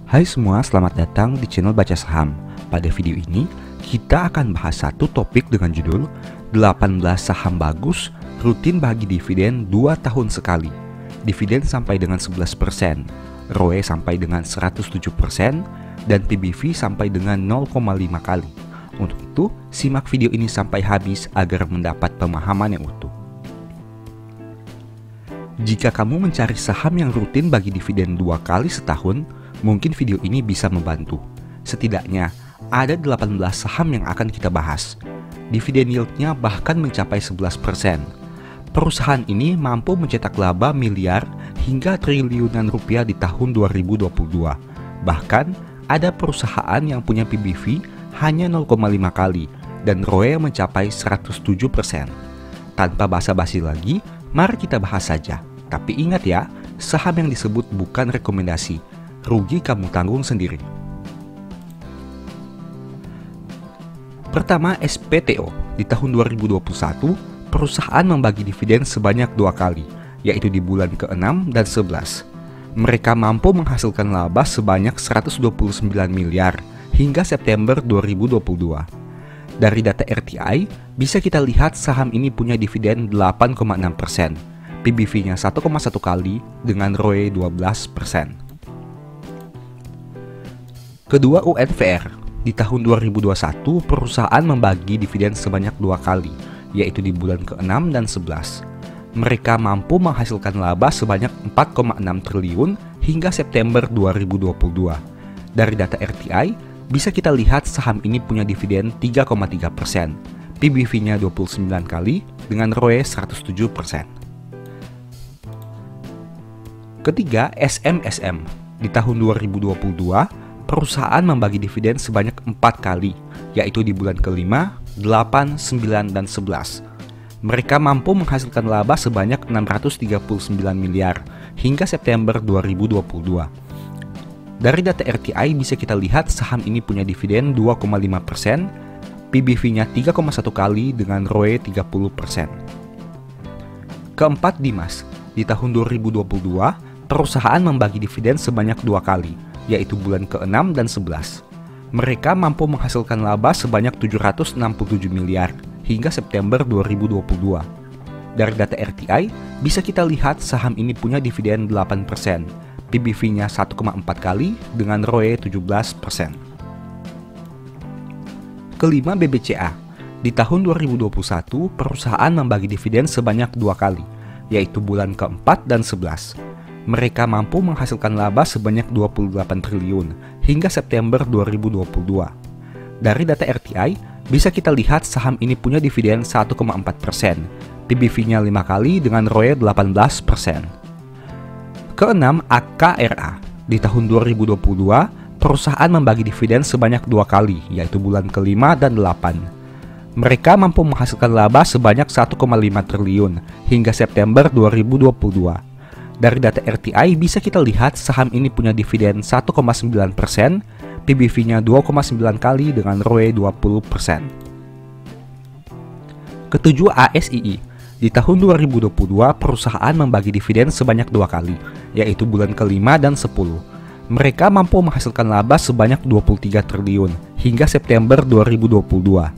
Hai semua, selamat datang di channel Baca Saham. Pada video ini, kita akan bahas satu topik dengan judul 18 saham bagus, rutin bagi dividen 2 tahun sekali. Dividen sampai dengan 11%, ROE sampai dengan 107%, dan PBV sampai dengan 0,5 kali. Untuk itu, simak video ini sampai habis agar mendapat pemahaman yang utuh. Jika kamu mencari saham yang rutin bagi dividen 2 kali setahun, mungkin video ini bisa membantu. Setidaknya, ada 18 saham yang akan kita bahas. Dividen yieldnya bahkan mencapai 11%. Perusahaan ini mampu mencetak laba miliar hingga triliunan rupiah di tahun 2022. Bahkan, ada perusahaan yang punya PBV hanya 0,5 kali dan ROE mencapai 107%. Tanpa basa-basi lagi, mari kita bahas saja. Tapi ingat ya, saham yang disebut bukan rekomendasi. Rugi kamu tanggung sendiri. Pertama, SPTO. Di tahun 2021, perusahaan membagi dividen sebanyak 2 kali, yaitu di bulan ke-6 dan 11. Mereka mampu menghasilkan laba sebanyak 129 miliar hingga September 2022. Dari data RTI, bisa kita lihat saham ini punya dividen 8,6%. PBV-nya 1,1 kali dengan ROE 12%. Kedua, UNVR. Di tahun 2021, perusahaan membagi dividen sebanyak 2 kali, yaitu di bulan ke-6 dan 11. Mereka mampu menghasilkan laba sebanyak 4,6 triliun hingga September 2022. Dari data RTI, bisa kita lihat saham ini punya dividen 3,3%. PBV-nya 29 kali dengan ROE 107%. Ketiga, SMSM. Di tahun 2022, perusahaan membagi dividen sebanyak 4 kali, yaitu di bulan ke-5, 8, 9, dan 11. Mereka mampu menghasilkan laba sebanyak 639 miliar hingga September 2022. Dari data RTI bisa kita lihat saham ini punya dividen 2,5%, PBV-nya 3,1 kali dengan ROE 30%. Keempat, Dimas. Di tahun 2022, perusahaan membagi dividen sebanyak 2 kali, yaitu bulan ke-6 dan 11. Mereka mampu menghasilkan laba sebanyak 767 miliar hingga September 2022. Dari data RTI, bisa kita lihat saham ini punya dividen 8%, PBV-nya 1,4 kali dengan ROE 17%. Kelima, BBCA. Di tahun 2021, perusahaan membagi dividen sebanyak 2 kali, yaitu bulan ke-4 dan 11. Mereka mampu menghasilkan laba sebanyak 28 triliun hingga September 2022. Dari data RTI, bisa kita lihat saham ini punya dividen 1,4%, PBV-nya 5 kali dengan ROE 18%. Keenam, AKRA. Di tahun 2022, perusahaan membagi dividen sebanyak 2 kali, yaitu bulan ke-5 dan 8. Mereka mampu menghasilkan laba sebanyak 1,5 triliun hingga September 2022. Dari data RTI bisa kita lihat saham ini punya dividen 1,9%, PBV-nya 2,9 kali dengan ROE 20%. Ketujuh, ASII. Di tahun 2022, perusahaan membagi dividen sebanyak 2 kali, yaitu bulan ke-5 dan 10. Mereka mampu menghasilkan laba sebanyak 23 triliun hingga September 2022.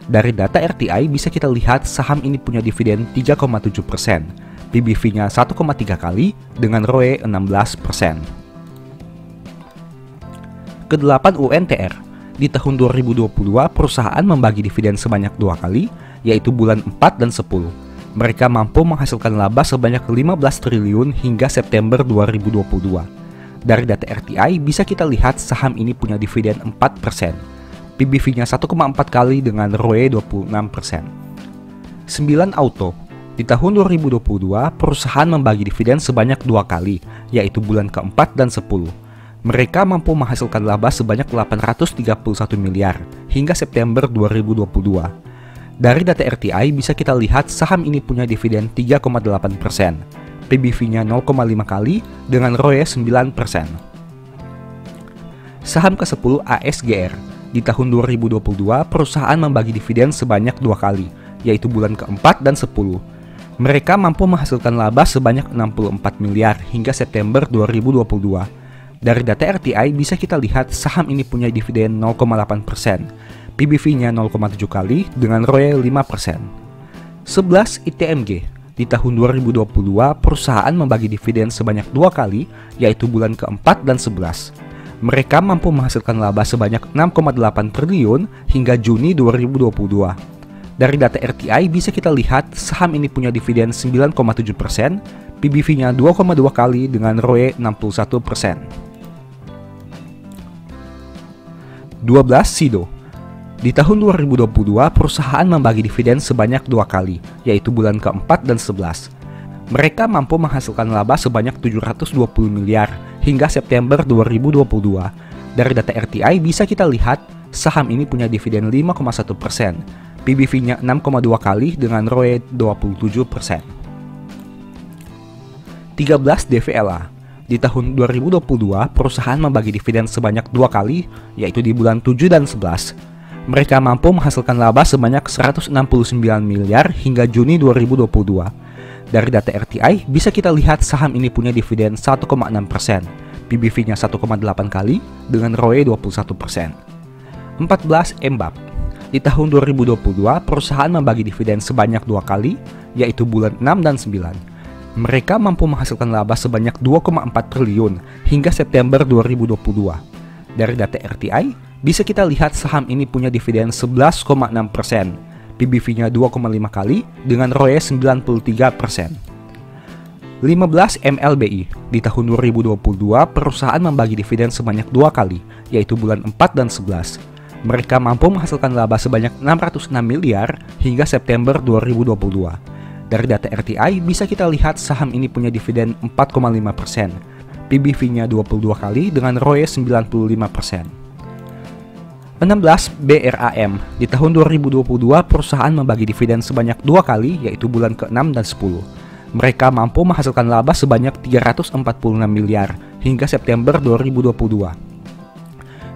Dari data RTI bisa kita lihat saham ini punya dividen 3,7%. PBV-nya 1,3 kali dengan ROE 16%. Kedelapan, UNTR. Di tahun 2022, perusahaan membagi dividen sebanyak 2 kali, yaitu bulan 4 dan 10. Mereka mampu menghasilkan laba sebanyak 15 triliun hingga September 2022. Dari data RTI bisa kita lihat saham ini punya dividen 4%. PBV-nya 1,4 kali dengan ROE 26%. 9, Auto. Di tahun 2022, perusahaan membagi dividen sebanyak 2 kali, yaitu bulan ke-4 dan 10. Mereka mampu menghasilkan laba sebanyak 831 miliar hingga September 2022. Dari data RTI bisa kita lihat saham ini punya dividen 3,8%, PBV-nya 0,5 kali dengan ROE 9%. Saham ke-10, ASGR. Di tahun 2022, perusahaan membagi dividen sebanyak 2 kali, yaitu bulan ke-4 dan 10. Mereka mampu menghasilkan laba sebanyak 64 miliar hingga September 2022. Dari data RTI bisa kita lihat saham ini punya dividen 0,8%, PBV-nya 0,7 kali dengan ROE 5%. 11 ITMG. Di tahun 2022, perusahaan membagi dividen sebanyak 2 kali, yaitu bulan keempat dan 11. Mereka mampu menghasilkan laba sebanyak 6,8 triliun hingga Juni 2022. Dari data RTI bisa kita lihat saham ini punya dividen 9,7%, PBV-nya 2,2 kali dengan ROE 61%. 12 Sido. Di tahun 2022, perusahaan membagi dividen sebanyak 2 kali, yaitu bulan keempat dan 11. Mereka mampu menghasilkan laba sebanyak 720 miliar hingga September 2022. Dari data RTI bisa kita lihat saham ini punya dividen 5,1%, PBV-nya 6,2 kali dengan ROE 27%. 13 DVLA. Di tahun 2022, perusahaan membagi dividen sebanyak 2 kali, yaitu di bulan 7 dan 11. Mereka mampu menghasilkan laba sebanyak 169 miliar hingga Juni 2022. Dari data RTI, bisa kita lihat saham ini punya dividen 1,6%, PBV-nya 1,8 kali dengan ROE 21%. 14 Embap. Di tahun 2022, perusahaan membagi dividen sebanyak 2 kali, yaitu bulan 6 dan 9. Mereka mampu menghasilkan laba sebanyak 2,4 triliun hingga September 2022. Dari data RTI, bisa kita lihat saham ini punya dividen 11,6%, PBV-nya 2,5 kali dengan ROE 93%. 15 MLBI. Di tahun 2022, perusahaan membagi dividen sebanyak 2 kali, yaitu bulan 4 dan 11. Mereka mampu menghasilkan laba sebanyak 606 miliar hingga September 2022. Dari data RTI bisa kita lihat saham ini punya dividen 4,5%, PBV-nya 22 kali dengan ROE 95%. 16 BRAM. Di tahun 2022 perusahaan membagi dividen sebanyak 2 kali, yaitu bulan ke-6 dan 10. Mereka mampu menghasilkan laba sebanyak 346 miliar hingga September 2022.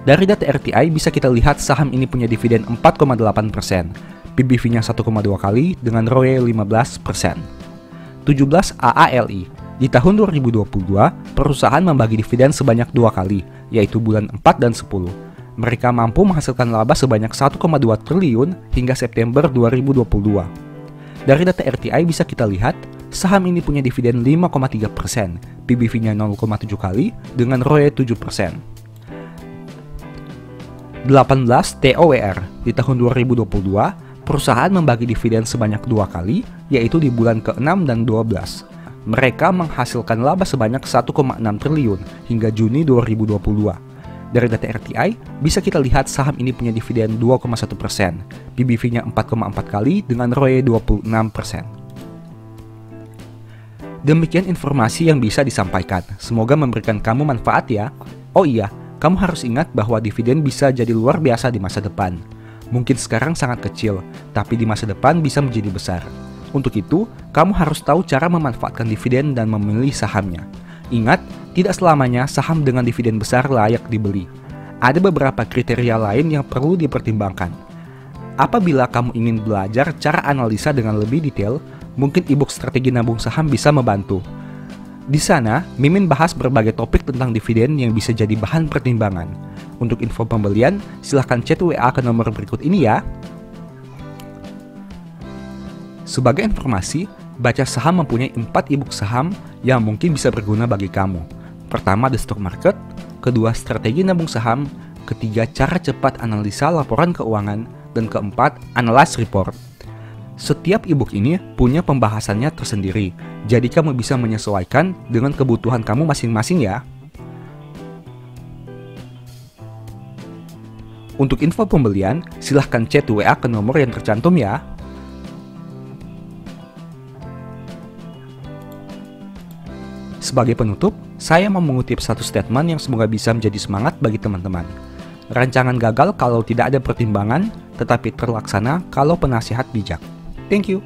Dari data RTI bisa kita lihat saham ini punya dividen 4,8%, PBV-nya 1,2 kali dengan ROE 15%. 17 AALI. Di tahun 2022, perusahaan membagi dividen sebanyak 2 kali, yaitu bulan 4 dan 10. Mereka mampu menghasilkan laba sebanyak 1,2 triliun hingga September 2022. Dari data RTI bisa kita lihat, saham ini punya dividen 5,3%, PBV-nya 0,7 kali dengan ROE 7%. 18 TOWR. Di tahun 2022, perusahaan membagi dividen sebanyak 2 kali, yaitu di bulan ke-6 dan 12. Mereka menghasilkan laba sebanyak 1,6 triliun hingga Juni 2022. Dari data RTI, bisa kita lihat saham ini punya dividen 2,1%, PBV-nya 4,4 kali dengan ROE 26%. Demikian informasi yang bisa disampaikan. Semoga memberikan kamu manfaat ya. Oh iya, kamu harus ingat bahwa dividen bisa jadi luar biasa di masa depan. Mungkin sekarang sangat kecil, tapi di masa depan bisa menjadi besar. Untuk itu, kamu harus tahu cara memanfaatkan dividen dan memilih sahamnya. Ingat, tidak selamanya saham dengan dividen besar layak dibeli. Ada beberapa kriteria lain yang perlu dipertimbangkan. Apabila kamu ingin belajar cara analisa dengan lebih detail, mungkin e-book Strategi Nabung Saham bisa membantu. Di sana, Mimin bahas berbagai topik tentang dividen yang bisa jadi bahan pertimbangan. Untuk info pembelian, silahkan chat WA ke nomor berikut ini ya. Sebagai informasi, Baca Saham mempunyai 4 e-book saham yang mungkin bisa berguna bagi kamu. Pertama, The Stock Market. Kedua, Strategi Nabung Saham. Ketiga, Cara Cepat Analisa Laporan Keuangan. Dan keempat, Analyze Report. Setiap e-book ini punya pembahasannya tersendiri, jadi kamu bisa menyesuaikan dengan kebutuhan kamu masing-masing ya. Untuk info pembelian, silahkan chat WA ke nomor yang tercantum ya. Sebagai penutup, saya mau mengutip satu statement yang semoga bisa menjadi semangat bagi teman-teman. Rancangan gagal kalau tidak ada pertimbangan, tetapi terlaksana kalau penasihat bijak. Thank you.